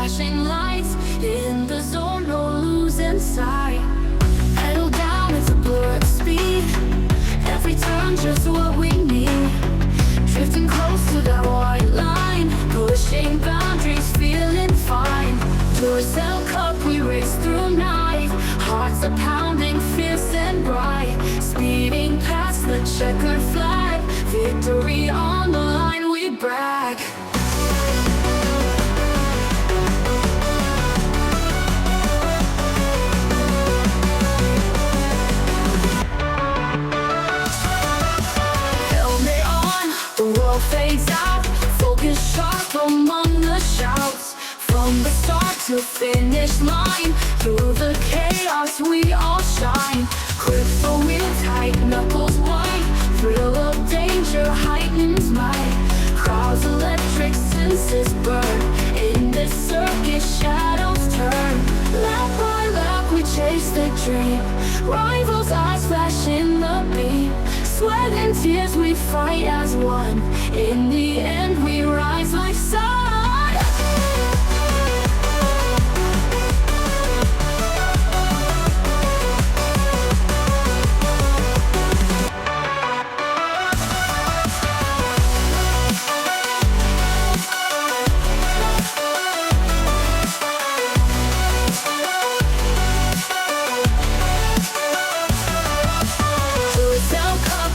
flashing lights. In the zone, no losing sight. Pedal down, it's a blur of speed. Every turn just what we need. Drifting close to that white line. Pushing boundaries, feeling fine. Duracell cup, we race through night. Hearts are pounding, fierce and bright. Speeding past the checkered flag. Victory on the line, we brag. Helmet on, the world fades out. Focus sharp among the shouts. From the start to finish line, through the chaos we all shine. Grip the wheel tight, knuckles white. Thrill of danger heightens might. Crowds electric, senses burn. In this circus shadows turn. Lap by lap we chase the dream. Rivals' eyes flash in the beam. Sweat and tears we fight as one. In the end we rise like sun.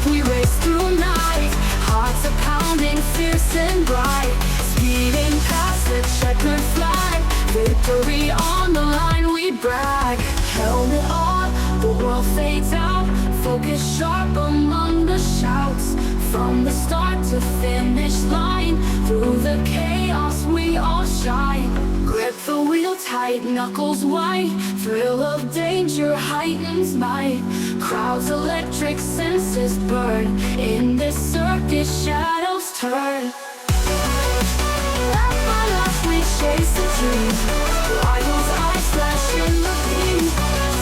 We race through night, hearts are pounding, fierce and bright. Speeding past the checkered flag, victory on the line, we brag. Helmet on, the world fades out. Focus sharp among the shouts. From the start to finish line, through the chaos we all shine. Grip the wheel tight, knuckles white. Thrill of danger heightens might. Crowds electric, senses burn. In this circus shadows turn. Lap by lap we chase the dream. Rivals' eyes flash in the beam.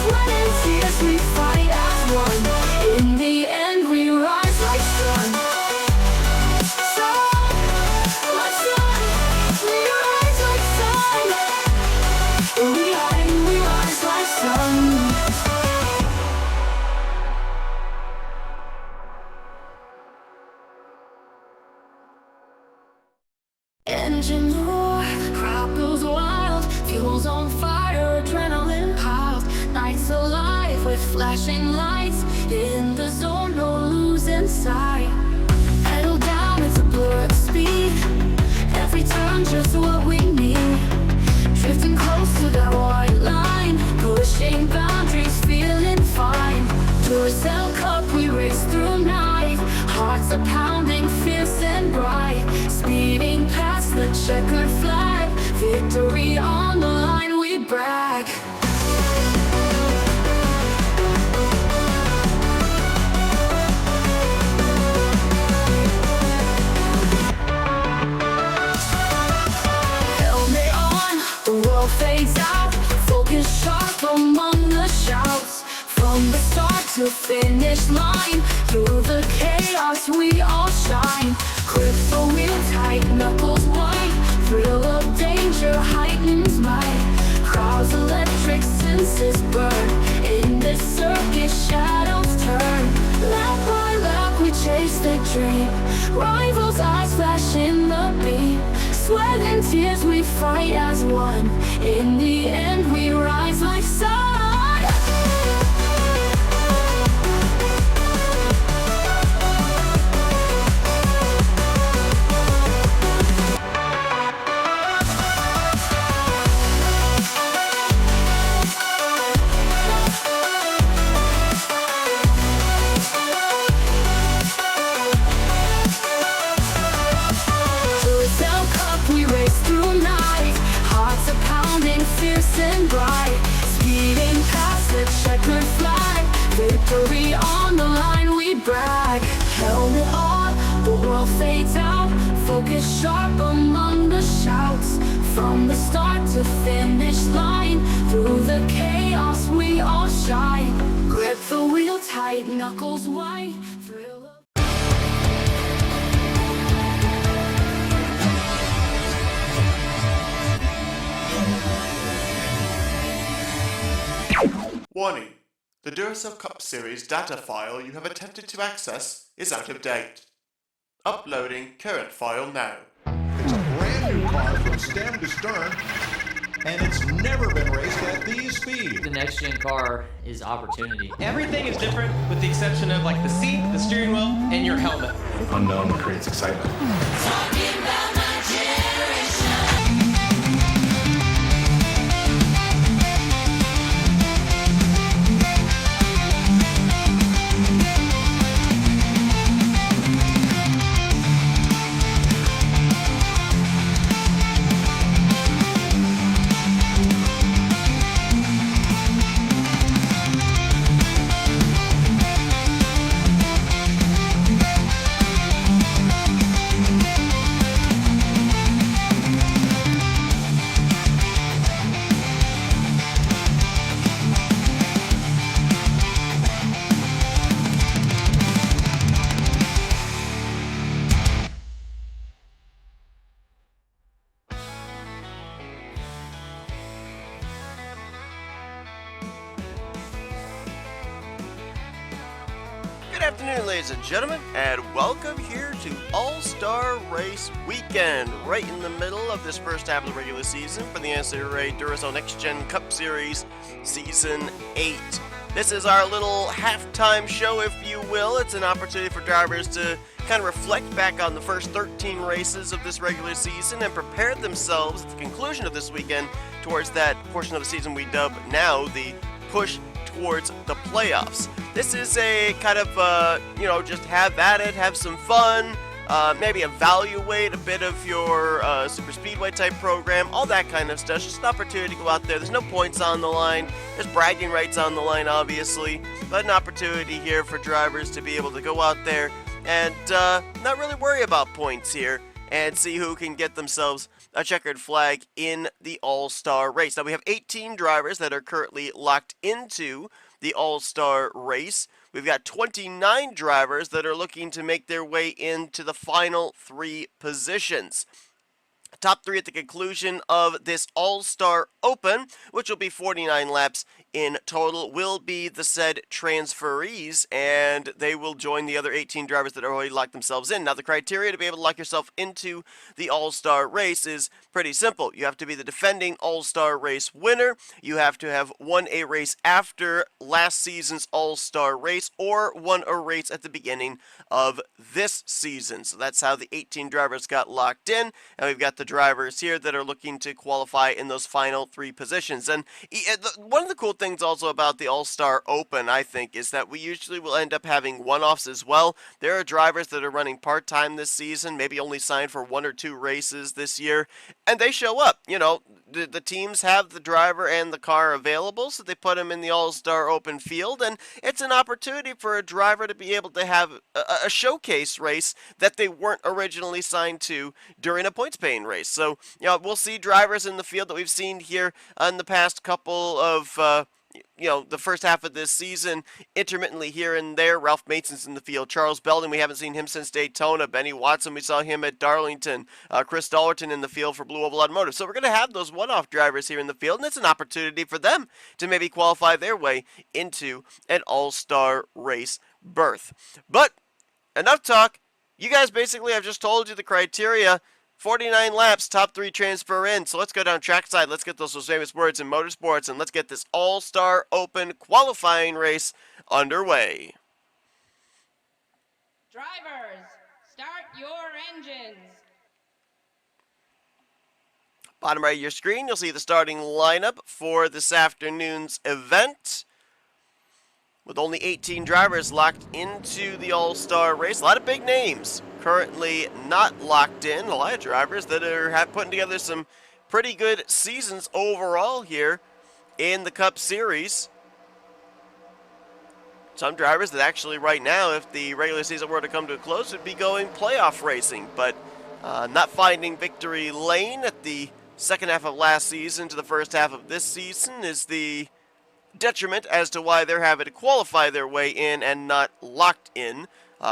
Sweat and tears we fight as one. In the end we rise like sun. Sun, like sun. We rise like sun. We rise like sun. Engine roar, crowd goes wild. Fuel's on fire, adrenaline piled. Nights alive with flashing lights. In the zone, no losing sight. Pedal down, it's a blur of speed. Every turn just what we need. Drifting close to that white line. Pushing boundaries, feeling fine. Duracell cup, we race through night. Hearts are pounding, fierce and bright. Speeding past the checkered flag. Victory on the line, we brag. Helmet on, the world fades out. Focus sharp among the shouts. From the start to finish line, through the chaos we all shine. Grip the wheel tight, knuckles white. Thrill of danger heightens might. Crowds electric, senses burn. In this circus shadows turn. Lap by lap we chase the dream. Rivals' eyes flash in the beam. Sweat and tears we fight as one. In the end we rise like sun. We race through night, hearts are pounding, fierce and bright. Speeding past the checkered flag, victory on the line, we brag. Helmet on, the world fades out. Focus sharp among the shouts. From the start to finish line, through the chaos we all shine. Grip the wheel tight, knuckles white. Thrill of Warning. The Duracell Cup Series data file you have attempted to access is out of date. Uploading current file now. It's a brand new car from stem to stern, and it's never been raced at these speeds. The next gen car is opportunity. Everything is different with the exception of like the seat, the steering wheel, and your helmet. Unknown creates excitement. Talking about my generation. Good afternoon, ladies and gentlemen, and welcome here to All-Star Race Weekend, right in the middle of this first half of the regular season for the NNSCRA Duracell Next Gen Cup Series Season 8. This is our little halftime show, if you will. It's an opportunity for drivers to kind of reflect back on the first 13 races of this regular season and prepare themselves at the conclusion of this weekend towards that portion of the season we dub now the push towards the playoffs. This is a kind of, just have at it, have some fun, maybe evaluate a bit of your super speedway type program, all that kind of stuff. Just an opportunity to go out there. There's no points on the line. There's bragging rights on the line, obviously, but an opportunity here for drivers to be able to go out there and not really worry about points here and see who can get themselves a checkered flag in the All-Star race. Now, we have 18 drivers that are currently locked into the All-Star race. We've got 29 drivers that are looking to make their way into the final 3 positions. Top 3 at the conclusion of this All-Star Open, which will be 49 laps in total, will be the said transferees, and they will join the other 18 drivers that already locked themselves in. Now, the criteria to be able to lock yourself into the All-Star race is pretty simple. You have to be the defending All-Star race winner. You have to have won a race after last season's All-Star race or won a race at the beginning of this season. So that's how the 18 drivers got locked in, and we've got the drivers here that are looking to qualify in those final 3 positions. And one of the cool things also about the All-Star Open, I think, is that we usually will end up having one-offs as well. There are drivers that are running part-time this season, maybe only signed for 1 or 2 races this year, and they show up. You know, the teams have the driver and the car available, so they put them in the All-Star Open field, and it's an opportunity for a driver to be able to have a showcase race that they weren't originally signed to during a points-paying race. So, you know, we'll see drivers in the field that we've seen here in the past couple of the first half of this season, intermittently here and there. Ralph Mason's in the field. Charles Belden, we haven't seen him since Daytona. Benny Watson, we saw him at Darlington. Chris Dollerton in the field for Blue Oval Automotive. So we're going to have those one-off drivers here in the field, and it's an opportunity for them to maybe qualify their way into an all-star race berth. But enough talk. You guys basically have just told you the criteria. 49 laps, top 3 transfer in. So let's go down trackside. Let's get those famous words in motorsports, and let's get this All-Star Open qualifying race underway. Drivers, start your engines. Bottom right of your screen, you'll see the starting lineup for this afternoon's event, with only 18 drivers locked into the All-Star race. A lot of big names currently not locked in. A lot of drivers that are putting together some pretty good seasons overall here in the Cup Series. Some drivers that actually right now, if the regular season were to come to a close, would be going playoff racing, but not finding victory lane at the second half of last season to the first half of this season is the detriment as to why they're having to qualify their way in and not locked in.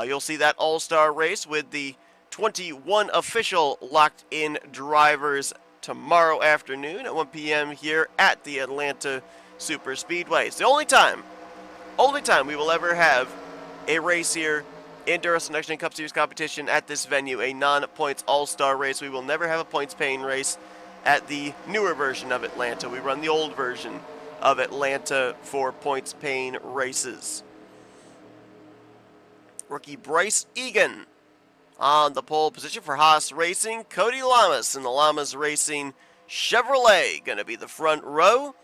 You'll see that all-star race with the 21 official locked-in drivers tomorrow afternoon at 1 p.m. here at the Atlanta Super Speedway. It's the only time we will ever have a race here in Duracell Next Gen Cup Series competition at this venue, a non-points all-star race. We will never have a points-paying race at the newer version of Atlanta. We run the old version of Atlanta for points-paying races. Rookie Bryce Egan on the pole position for Haas Racing. Cody Lamas in the Lamas Racing Chevrolet going to be the front row.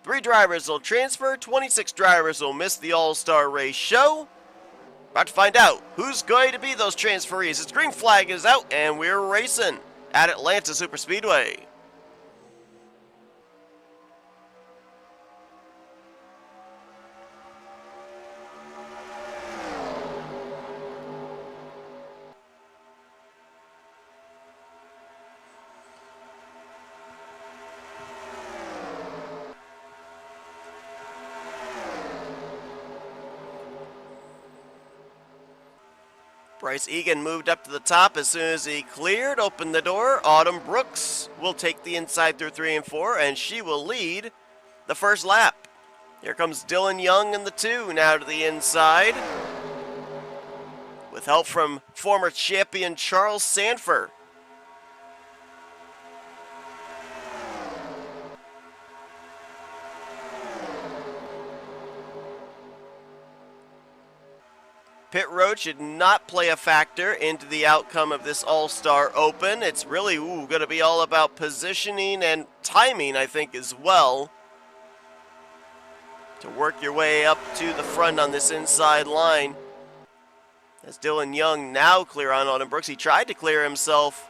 3 drivers will transfer, 26 drivers will miss the all-star race show. About to find out who's going to be those transferees. Its green flag is out, and we're racing at Atlanta Superspeedway. Bryce Egan moved up to the top as soon as he cleared, opened the door. Autumn Brooks will take the inside through 3 and 4, and she will lead the first lap. Here comes Dylan Young in the 2, now to the inside, with help from former champion Charles Sanford. Pit road should not play a factor into the outcome of this All-Star Open. It's really going to be all about positioning and timing, I think, as well, to work your way up to the front on this inside line. As Dylan Young now clear on Autumn Brooks. He tried to clear himself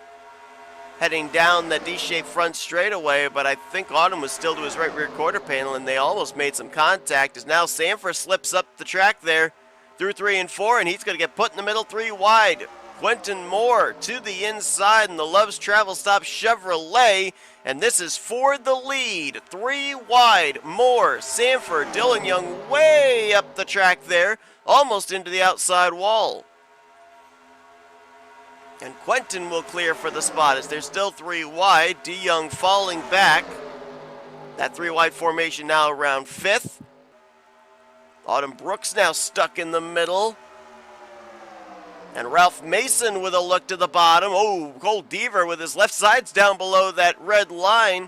heading down that D-shaped front straightaway, but I think Autumn was still to his right rear quarter panel, and they almost made some contact. As now Sanford slips up the track there through 3 and 4, and he's going to get put in the middle 3 wide. Quentin Moore to the inside in the Love's Travel Stop Chevrolet, and this is for the lead. 3 wide, Moore, Sanford, Dylan Young way up the track there, almost into the outside wall. And Quentin will clear for the spot as they're still 3 wide. D. Young falling back. That 3 wide formation now around 5th. Autumn Brooks now stuck in the middle. And Ralph Mason with a look to the bottom. Oh, Cole Deaver with his left sides down below that red line.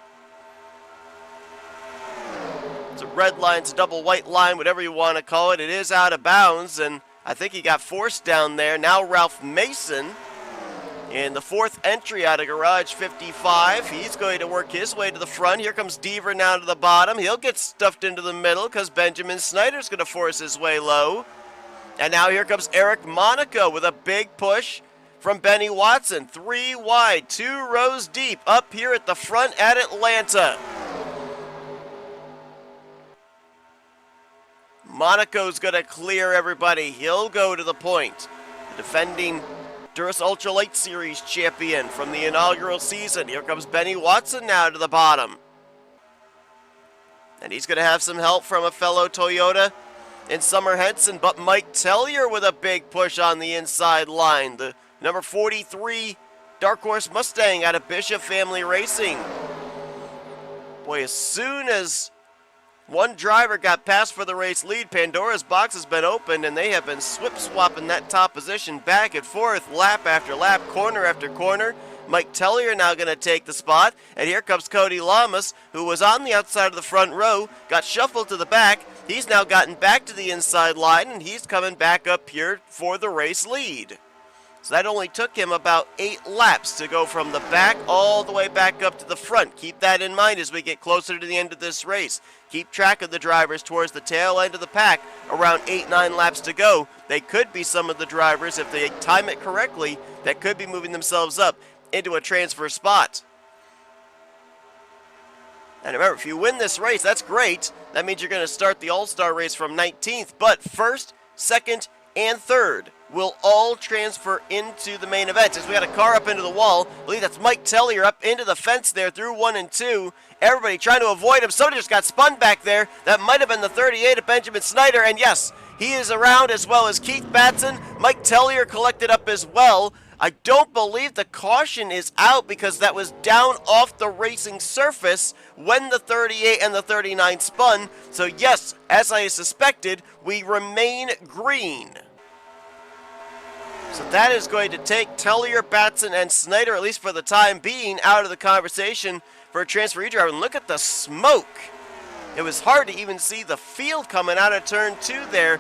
It's a red line, it's a double white line, whatever you want to call it. It is out of bounds, and I think he got forced down there. Now Ralph Mason in the 4th entry out of Garage 55. He's going to work his way to the front. Here comes Deaver now to the bottom. He'll get stuffed into the middle because Benjamin Snyder's going to force his way low. And now here comes Eric Monaco with a big push from Benny Watson. 3 wide, 2 rows deep up here at the front at Atlanta. Monaco's going to clear everybody. He'll go to the point. The defending Duracell Ultra Light Series champion from the inaugural season. Here comes Benny Watson now to the bottom. And he's going to have some help from a fellow Toyota in Summer Henson, but Mike Tellier with a big push on the inside line. The number 43 Dark Horse Mustang out of Bishop Family Racing. Boy, as soon as one driver got past for the race lead, Pandora's box has been opened, and they have been swip-swapping that top position back and forth, lap after lap, corner after corner. Mike Tellier now going to take the spot, and here comes Cody Lamas, who was on the outside of the front row, got shuffled to the back. He's now gotten back to the inside line, and he's coming back up here for the race lead. So that only took him about 8 laps to go from the back all the way back up to the front. Keep that in mind as we get closer to the end of this race. Keep track of the drivers towards the tail end of the pack. Around 8-9 laps to go. They could be some of the drivers, if they time it correctly, that could be moving themselves up into a transfer spot. And remember, if you win this race, that's great. That means you're going to start the All-Star race from 19th. But 1st, 2nd, and 3rd will all transfer into the main event. As we got a car up into the wall, I believe that's Mike Tellier up into the fence there through 1 and 2. Everybody trying to avoid him. Somebody just got spun back there. That might have been the 38 of Benjamin Snyder. And yes, he is around, as well as Keith Batson. Mike Tellier collected up as well. I don't believe the caution is out because that was down off the racing surface when the 38 and the 39 spun. So yes, as I suspected, we remain green. So that is going to take Tellier, Batson, and Snyder, at least for the time being, out of the conversation for a transfer driver. And look at the smoke. It was hard to even see the field coming out of turn 2 there.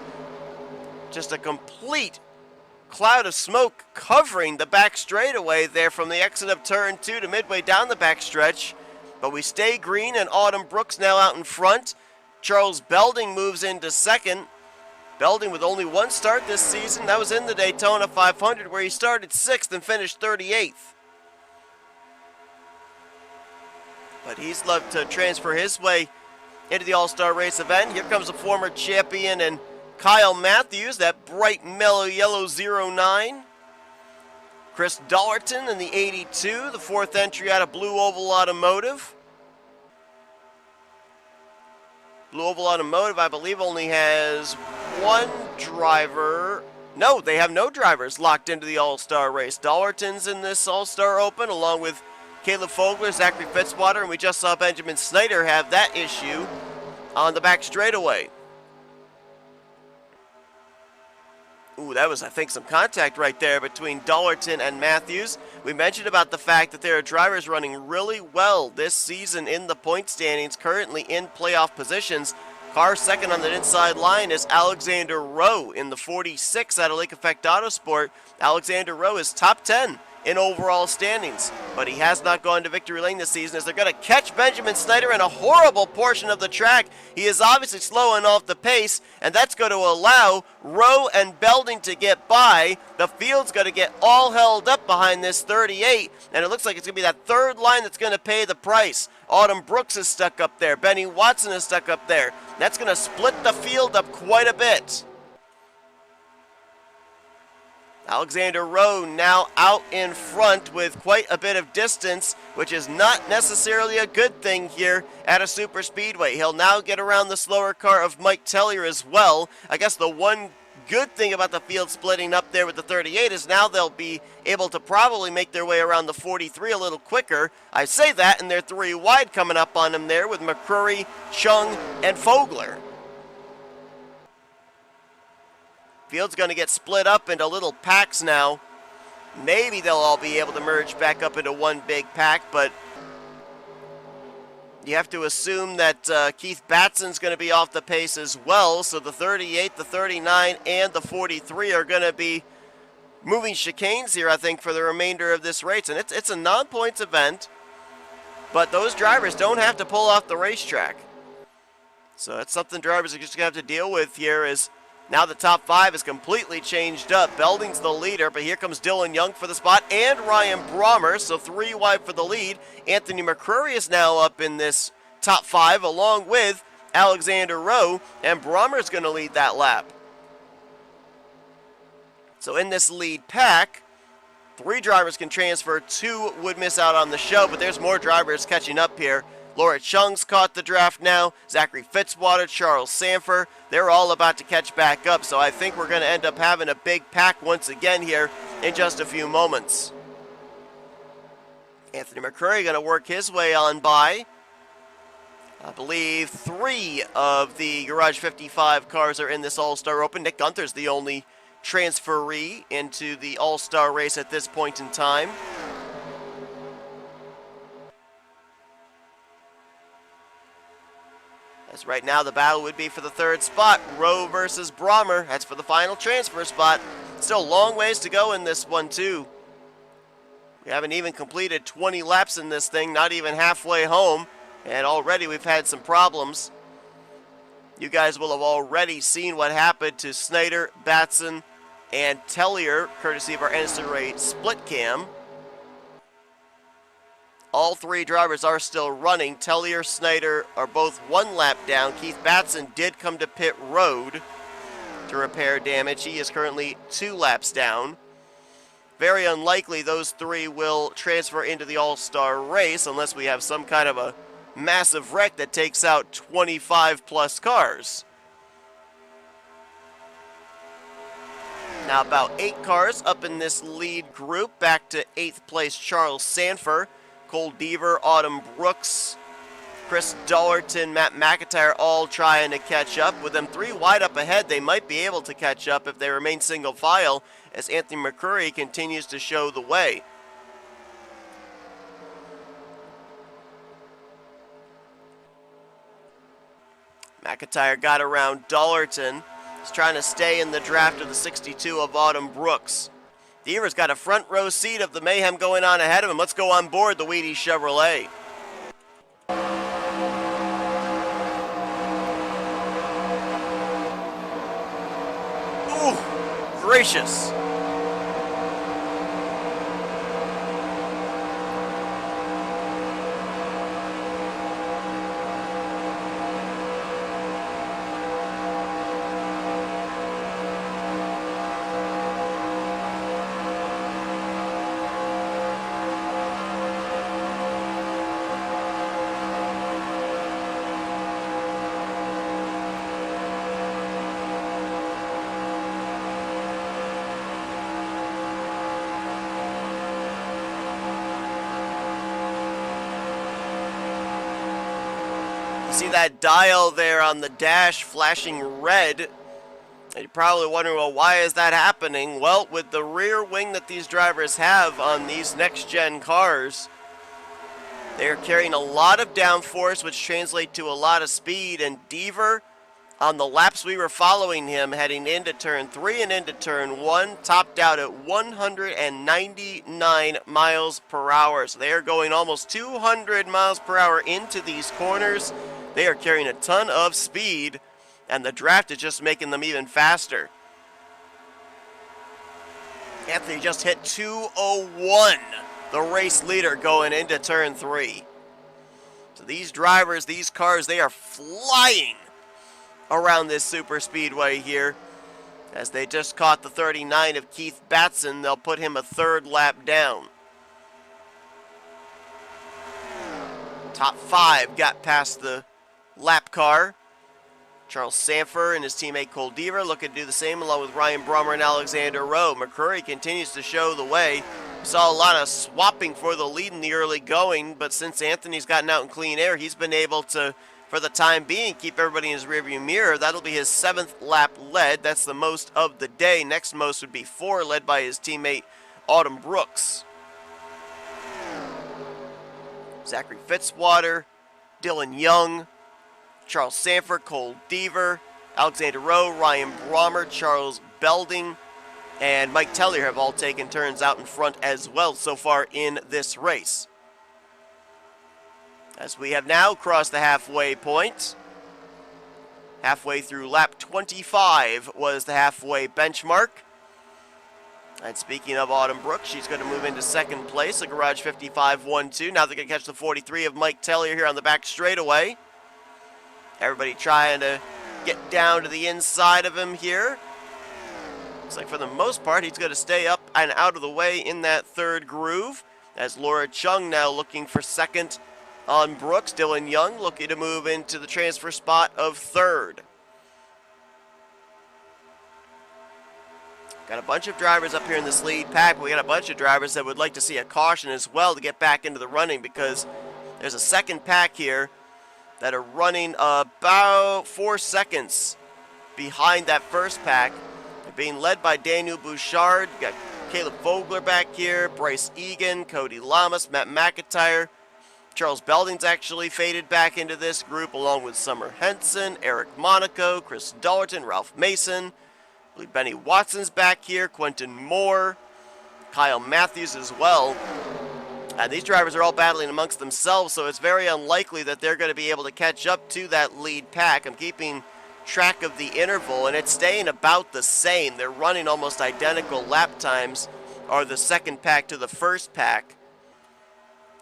Just a complete cloud of smoke covering the back straightaway there from the exit of turn 2 to midway down the back stretch. But we stay green, and Autumn Brooks now out in front. Charles Belding moves into second. Belding with only one start this season. That was in the Daytona 500 where he started 6th and finished 38th. But he's loved to transfer his way into the All-Star Race event. Here comes a former champion and Kyle Matthews, that bright mellow yellow 09. Chris Dollerton in the 82, the 4th entry out of Blue Oval Automotive. Blue Oval Automotive, I believe, only has one driver. No, they have no drivers locked into the All-Star Race. Dollerton's in this All-Star Open, along with Caleb Fogler, Zachary Fitzwater, and we just saw Benjamin Snyder have that issue on the back straightaway. Ooh, that was, I think, some contact right there between Dollerton and Matthews. We mentioned about the fact that there are drivers running really well this season in the point standings, currently in playoff positions. Car second on the inside line is Alexander Rowe in the 46 out of Lake Effect Autosport. Alexander Rowe is top 10 in overall standings, but he has not gone to victory lane this season as they're going to catch Benjamin Snyder in a horrible portion of the track. He is obviously slowing off the pace, and that's going to allow Rowe and Belding to get by. The field's going to get all held up behind this 38, and it looks like it's going to be that third line that's going to pay the price. Autumn Brooks is stuck up there. Benny Watson is stuck up there. That's going to split the field up quite a bit. Alexander Rowe now out in front with quite a bit of distance, which is not necessarily a good thing here at a super speedway. He'll now get around the slower car of Mike Tellier as well. I guess the one good thing about the field splitting up there with the 38 is now they'll be able to probably make their way around the 43 a little quicker. I say that, and they're 3 wide coming up on him there with McCrory, Chung, and Fogler. Field's going to get split up into little packs now. Maybe they'll all be able to merge back up into one big pack, but you have to assume that Keith Batson's going to be off the pace as well, so the 38, the 39, and the 43 are going to be moving chicanes here, I think, for the remainder of this race. And it's a non-points event, but those drivers don't have to pull off the racetrack. So that's something drivers are just going to have to deal with here is now the top 5 is completely changed up. Belding's the leader, but here comes Dylan Young for the spot and Ryan Brommer, so 3 wide for the lead. Anthony McCrory is now up in this top 5 along with Alexander Rowe, and Brommer's going to lead that lap. So in this lead pack, 3 drivers can transfer, 2 would miss out on the show, but there's more drivers catching up here. Laura Chung's caught the draft now. Zachary Fitzwater, Charles Sanford, they're all about to catch back up. So I think we're going to end up having a big pack once again here in just a few moments. Anthony McCrory going to work his way on by. I believe 3 of the Garage 55 cars are in this All-Star Open. Nick Gunther's the only transferee into the All-Star race at this point in time. As right now the battle would be for the 3rd spot, Rowe versus Brommer. That's for the final transfer spot. Still a long ways to go in this one too. We haven't even completed 20 laps in this thing, not even halfway home, and already we've had some problems. You guys will have already seen what happened to Snyder, Batson, and Tellier, courtesy of our NNSCRA split cam. All 3 drivers are still running. Tellier, Snyder are both 1 lap down. Keith Batson did come to pit road to repair damage. He is currently 2 laps down. Very unlikely those 3 will transfer into the All-Star race unless we have some kind of a massive wreck that takes out 25 plus cars. Now about 8 cars up in this lead group. Back to 8th place, Charles Sanford, Cole Deaver, Autumn Brooks, Chris Dollerton, Matt McIntyre all trying to catch up. With them 3 wide up ahead, they might be able to catch up if they remain single file as Anthony McCurry continues to show the way. McIntyre got around Dollerton. He's trying to stay in the draft of the 62 of Autumn Brooks. Deaver's got a front row seat of the mayhem going on ahead of him. Let's go on board the Wheaties Chevrolet. Ooh, gracious. See that dial there on the dash flashing red. And you're probably wondering, well, why is that happening? Well, with the rear wing that these drivers have on these next-gen cars, they're carrying a lot of downforce, which translates to a lot of speed. And Deaver, on the laps we were following him, heading into turn 3 and into turn 1, topped out at 199 miles per hour. So they are going almost 200 miles per hour into these corners. They are carrying a ton of speed, and the draft is just making them even faster. Anthony just hit 201, the race leader going into turn 3. So these drivers, these cars, they are flying around this super speedway here. As they just caught the 39 of Keith Batson, they'll put him a 3rd lap down. Top 5 got past the lap car. Charles Sanford and his teammate Cole Deaver looking to do the same along with Ryan Brummer and Alexander Rowe. McCurry continues to show the way. We saw a lot of swapping for the lead in the early going, but since Anthony's gotten out in clean air, he's been able to, for the time being, keep everybody in his rearview mirror. That'll be his 7th lap led. That's the most of the day. Next most would be 4, led by his teammate Autumn Brooks. Zachary Fitzwater, Dylan Young, Charles Sanford, Cole Deaver, Alexander Rowe, Ryan Brommer, Charles Belding, and Mike Tellier have all taken turns out in front as well so far in this race. As we have now crossed the halfway point. Halfway through lap 25 was the halfway benchmark. And speaking of Autumn Brooks, she's going to move into 2nd place, a Garage 55-1-2. Now they're going to catch the 43 of Mike Tellier here on the back straightaway. Everybody trying to get down to the inside of him here. Looks like for the most part, he's going to stay up and out of the way in that 3rd groove. As Laura Chung now looking for 2nd on Brooks. Dylan Young looking to move into the transfer spot of 3rd. Got a bunch of drivers up here in this lead pack, but we got a bunch of drivers that would like to see a caution as well to get back into the running, because there's a 2nd pack here that are running about 4 seconds behind that 1st pack. They're being led by Daniel Bouchard. You got Caleb Vogler back here, Bryce Egan, Cody Lamas, Matt McIntyre. Charles Belding's actually faded back into this group, along with Summer Henson, Eric Monaco, Chris Dollerton, Ralph Mason. I believe Benny Watson's back here, Quentin Moore, Kyle Matthews as well. And these drivers are all battling amongst themselves, so it's very unlikely that they're going to be able to catch up to that lead pack. I'm keeping track of the interval, and it's staying about the same. They're running almost identical lap times, are the 2nd pack to the 1st pack,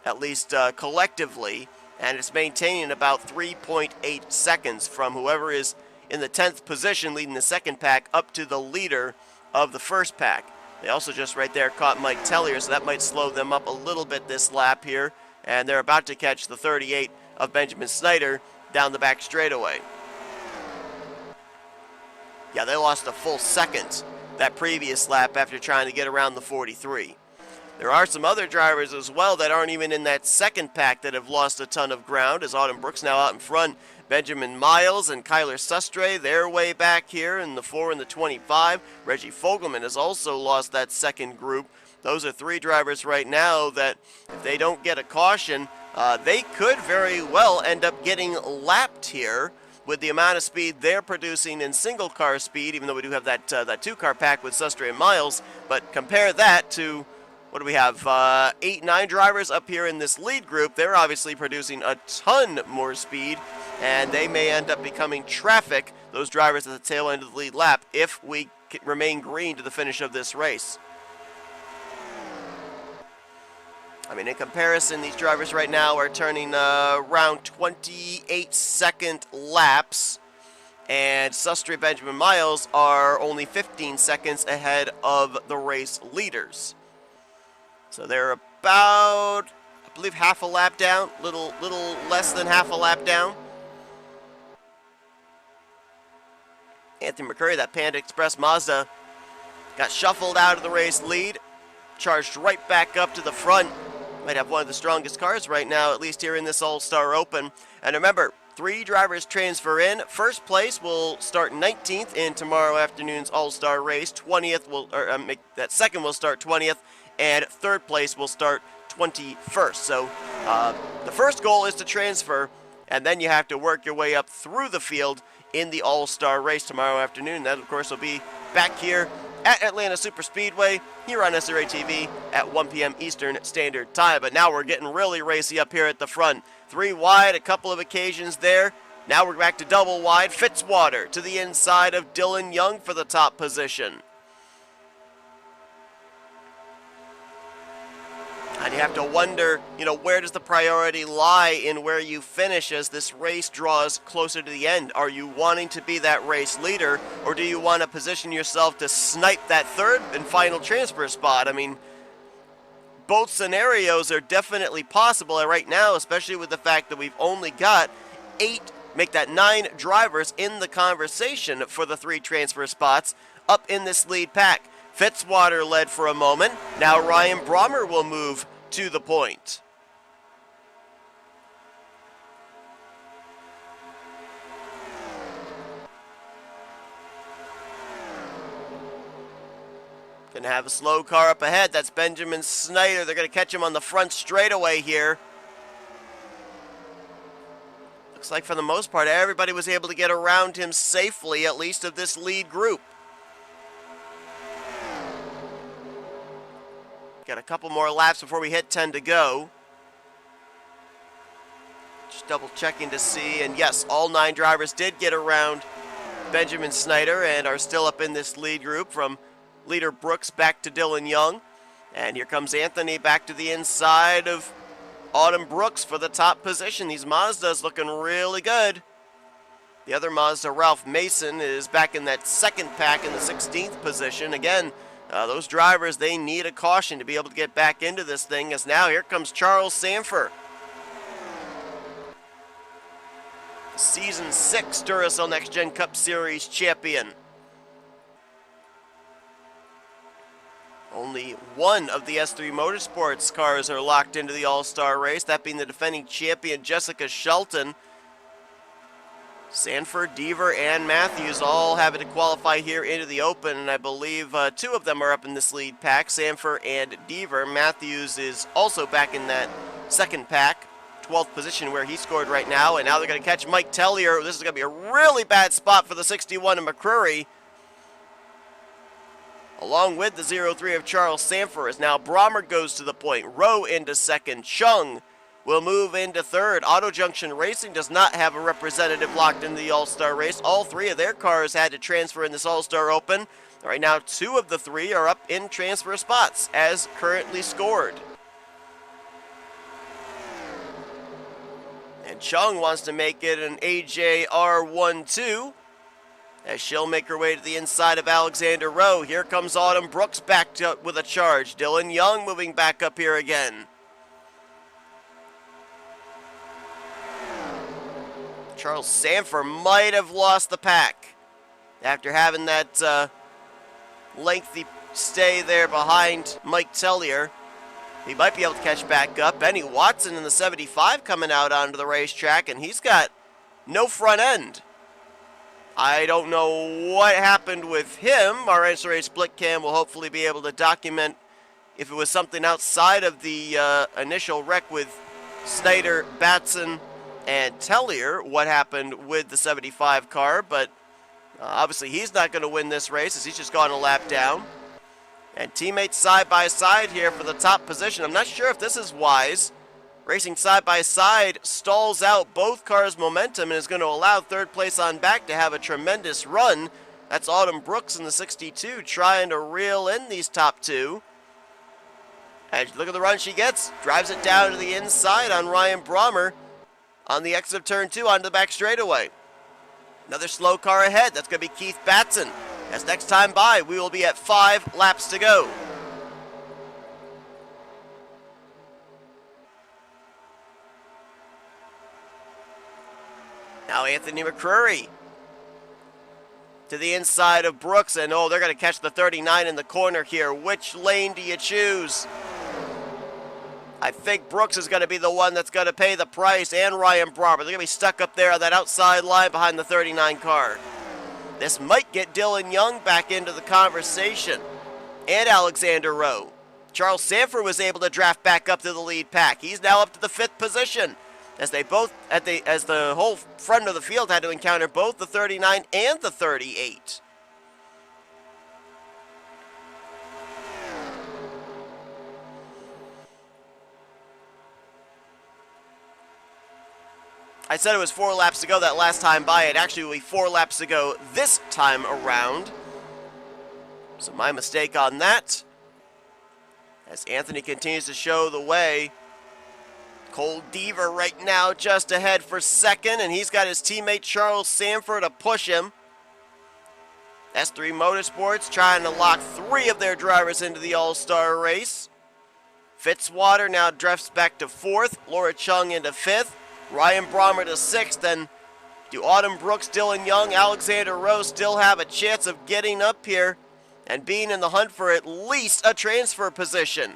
at least collectively, and it's maintaining about 3.8 seconds from whoever is in the 10th position leading the 2nd pack up to the leader of the 1st pack. They also just right there caught Mike Tellier, so that might slow them up a little bit this lap here. And they're about to catch the 38 of Benjamin Snyder down the back straightaway. Yeah, they lost a full second that previous lap after trying to get around the 43. There are some other drivers as well that aren't even in that second pack that have lost a ton of ground, as Autumn Brooks now out in front. Benjamin Miles and Kyler Sustre, they're way back here in the 4 and the 25. Reggie Fogelman has also lost that second group. Those are 3 drivers right now that, if they don't get a caution, they could very well end up getting lapped here with the amount of speed they're producing in single car speed, even though we do have that 2-car pack with Sustre and Miles. But compare that to, what do we have, 8, 9 drivers up here in this lead group. They're obviously producing a ton more speed, and they may end up becoming traffic, those drivers at the tail end of the lead lap, if we remain green to the finish of this race. I mean, in comparison, these drivers right now are turning around 28-second laps, and Sustre, Benjamin Miles are only 15 seconds ahead of the race leaders. So they're about, I believe, half a lap down, little less than half a lap down. Anthony McCurry, that Panda Express Mazda, got shuffled out of the race lead, charged right back up to the front. Might have one of the strongest cars right now, at least here in this All-Star Open. And remember, 3 drivers transfer in. First place will start 19th in tomorrow afternoon's All-Star race. 20th will, that second will start 20th, and third place will start 21st. So the first goal is to transfer, and then you have to work your way up through the field in the All-Star race tomorrow afternoon. That, of course, will be back here at Atlanta Superspeedway, here on SRA TV at 1 p.m. Eastern Standard Time. But now we're getting really racy up here at the front. 3 wide, a couple of occasions there. Now we're back to double wide. Fitzwater to the inside of Dylan Young for the top position. And you have to wonder, where does the priority lie in where you finish as this race draws closer to the end? Are you wanting to be that race leader, or do you want to position yourself to snipe that third and final transfer spot? I mean, both scenarios are definitely possible right now, especially with the fact that we've only got 9 drivers in the conversation for the 3 transfer spots up in this lead pack. Fitzwater led for a moment. Now Ryan Brommer will move to the point. Gonna have a slow car up ahead. That's Benjamin Snyder. They're gonna catch him on the front straightaway here. Looks like for the most part, everybody was able to get around him safely, at least of this lead group. Got a couple more laps before we hit 10 to go. Just double checking to see, and yes, all 9 drivers did get around Benjamin Snyder and are still up in this lead group, from leader Brooks back to Dylan Young. And here comes Anthony back to the inside of Autumn Brooks for the top position. These Mazdas looking really good. The other Mazda, Ralph Mason, is back in that second pack in the 16th position. Again, those drivers, they need a caution to be able to get back into this thing, as now here comes Charles Sanford. Season 6 Duracell Next Gen Cup Series champion. Only one of the S3 Motorsports cars are locked into the All-Star race, that being the defending champion Jessica Shelton. Sanford, Deaver, and Matthews all having to qualify here into the Open, and I believe 2 of them are up in this lead pack, Sanford and Deaver. Matthews is also back in that second pack, 12th position where he scored right now, and now they're going to catch Mike Tellier. This is going to be a really bad spot for the 61 of McCrory. Along with the 0-3 of Charles Sanford, as now Brommer goes to the point. Rowe into second. Chung will move into third. Auto Junction Racing does not have a representative locked into the All-Star race. All 3 of their cars had to transfer in this All-Star Open. Right now, 2 of the 3 are up in transfer spots as currently scored. And Chung wants to make it an AJR1-2 as she'll make her way to the inside of Alexander Rowe. Here comes Autumn Brooks back up with a charge. Dylan Young moving back up here again. Charles Sanford might have lost the pack after having that lengthy stay there behind Mike Tellier. He might be able to catch back up. Benny Watson in the 75 coming out onto the racetrack, and he's got no front end. I don't know what happened with him. Our NNSCRA split cam will hopefully be able to document if it was something outside of the initial wreck with Snyder, Batson, and Tellier, what happened with the 75 car, but obviously he's not going to win this race as he's just gone a lap down. And teammates side by side here for the top position. I'm not sure if this is wise. Racing side by side stalls out both cars' momentum and is going to allow third place on back to have a tremendous run. That's Autumn Brooks in the 62 trying to reel in these top two. And look at the run she gets. Drives it down to the inside on Ryan Brommer on the exit of turn 2 onto the back straightaway. Another slow car ahead. That's going to be Keith Batson. As next time by, we will be at 5 laps to go. Now Anthony McCrory to the inside of Brooks, and oh, they're going to catch the 39 in the corner here. Which lane do you choose? I think Brooks is going to be the one that's going to pay the price, and Ryan Brommer. They're going to be stuck up there on that outside line behind the 39 car. This might get Dylan Young back into the conversation, and Alexander Rowe. Charles Sanford was able to draft back up to the lead pack. He's now up to the 5th position, as they both, as the whole front of the field had to encounter both the 39 and the 38. I said it was 4 laps to go that last time by. It actually will be 4 laps to go this time around. So my mistake on that. As Anthony continues to show the way. Cole Deaver right now just ahead for second, and he's got his teammate Charles Sanford to push him. S3 Motorsports trying to lock 3 of their drivers into the All-Star race. Fitzwater now drifts back to 4th. Laura Chung into 5th. Ryan Brommer to 6th, and do Autumn Brooks, Dylan Young, Alexander Rowe still have a chance of getting up here and being in the hunt for at least a transfer position?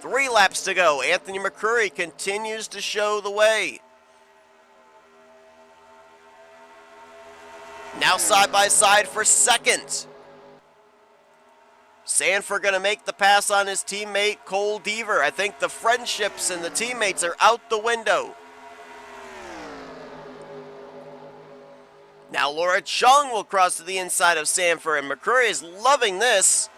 3 laps to go. Anthony McCrory continues to show the way. Now side by side for second. Sanford going to make the pass on his teammate Cole Deaver. I think the friendships and the teammates are out the window. Now Laura Chung will cross to the inside of Sanford, and McCrory is loving this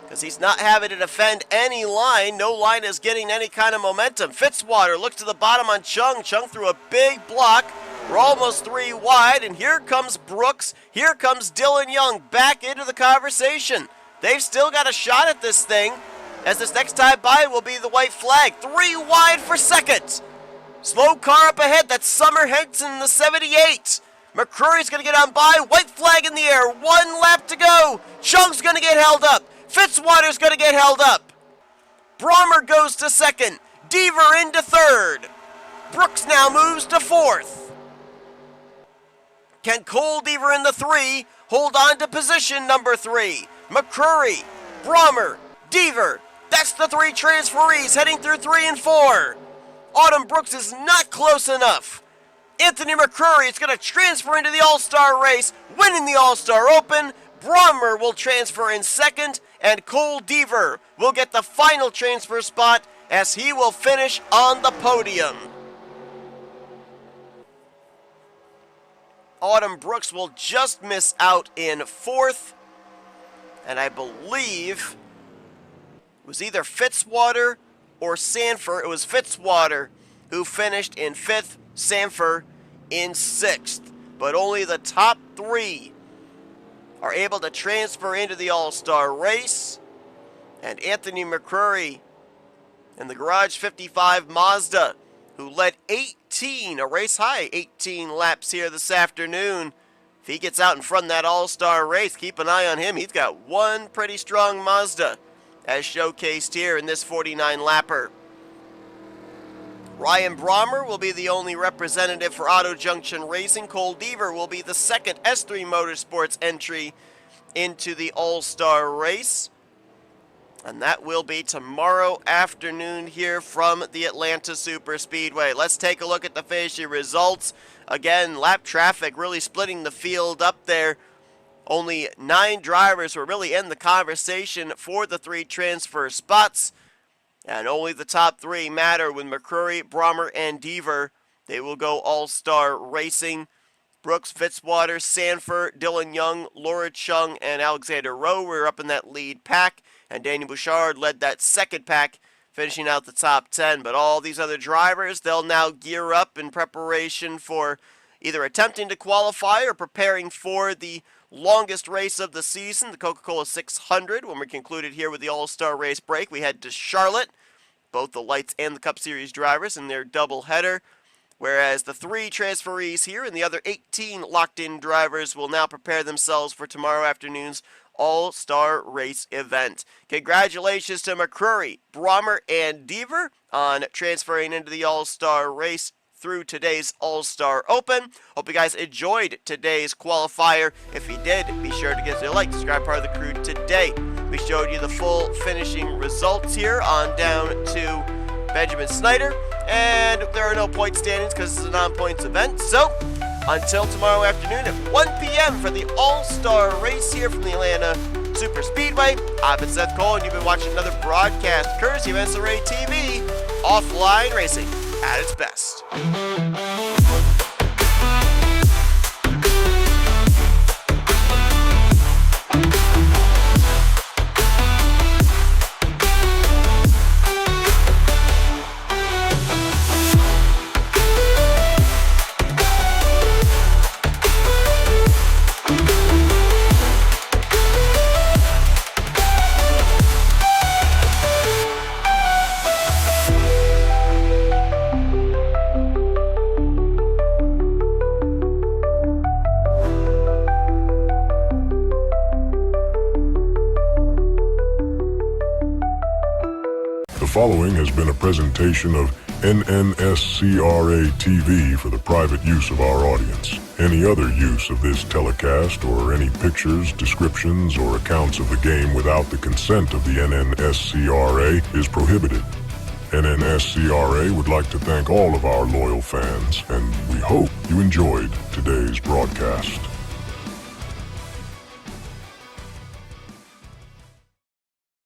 because he's not having to defend any line. No line is getting any kind of momentum. Fitzwater looks to the bottom on Chung. Chung threw a big block. We're almost 3 wide, and here comes Brooks. Here comes Dylan Young back into the conversation. They've still got a shot at this thing, as this next time by will be the white flag. 3 wide for second. Slow car up ahead. That's Summer Henson in the 78. McCrory's going to get on by. White flag in the air. 1 lap to go. Chung's going to get held up. Fitzwater's going to get held up. Brommer goes to second. Deaver into third. Brooks now moves to 4th. Can Cole Deaver in the 3 hold on to position number 3? McCrory, Brommer, Deaver. That's the 3 transferees heading through 3 and 4. Autumn Brooks is not close enough. Anthony McCrory is going to transfer into the All-Star race, winning the All-Star Open. Brommer will transfer in second, and Cole Deaver will get the final transfer spot as he will finish on the podium. Autumn Brooks will just miss out in 4th, and I believe it was either Fitzwater or Sanford. It was Fitzwater who finished in 5th, Sanford in 6th. But only the top 3 are able to transfer into the All-Star race, and Anthony McCrory in the Garage 55 Mazda, who led 18, a race high 18 laps here this afternoon. If he gets out in front of that All-Star race, keep an eye on him. He's got one pretty strong Mazda, as showcased here in this 49 lapper. Ryan Brommer will be the only representative for Auto Junction Racing. Cole Deaver will be the second S3 Motorsports entry into the All-Star race. And that will be tomorrow afternoon here from the Atlanta Superspeedway. Let's take a look at the finishing results. Again, lap traffic really splitting the field up there. Only 9 drivers were really in the conversation for the 3 transfer spots. And only the top 3 matter with McCrory, Brommer, and Deaver. They will go All-Star Racing. Brooks, Fitzwater, Sanford, Dylan Young, Laura Chung, and Alexander Rowe were up in that lead pack. And Daniel Bouchard led that second pack, finishing out the top 10. But all these other drivers, they'll now gear up in preparation for either attempting to qualify or preparing for the longest race of the season, the Coca-Cola 600. When we concluded here with the All-Star race break, we head to Charlotte, both the Lights and the Cup Series drivers in their doubleheader, whereas the 3 transferees here and the other 18 locked-in drivers will now prepare themselves for tomorrow afternoon's All-Star race event. Congratulations to McCrory, Brommer, and Deaver on transferring into the All-Star race through today's All-Star Open. Hope you guys enjoyed today's qualifier. If you did, be sure to give us a like, subscribe, part of the crew today. We showed you the full finishing results here on down to Benjamin Snyder, and there are no point standings because it's a non-points event. So until tomorrow afternoon at 1 p.m. for the All-Star race here from the Atlanta Superspeedway, I've been Seth Cole, and you've been watching another broadcast courtesy of NNSCRA TV, Offline Racing at its best. The following has been a presentation of NNSCRA TV for the private use of our audience. Any other use of this telecast or any pictures, descriptions, or accounts of the game without the consent of the NNSCRA is prohibited. NNSCRA would like to thank all of our loyal fans, and we hope you enjoyed today's broadcast.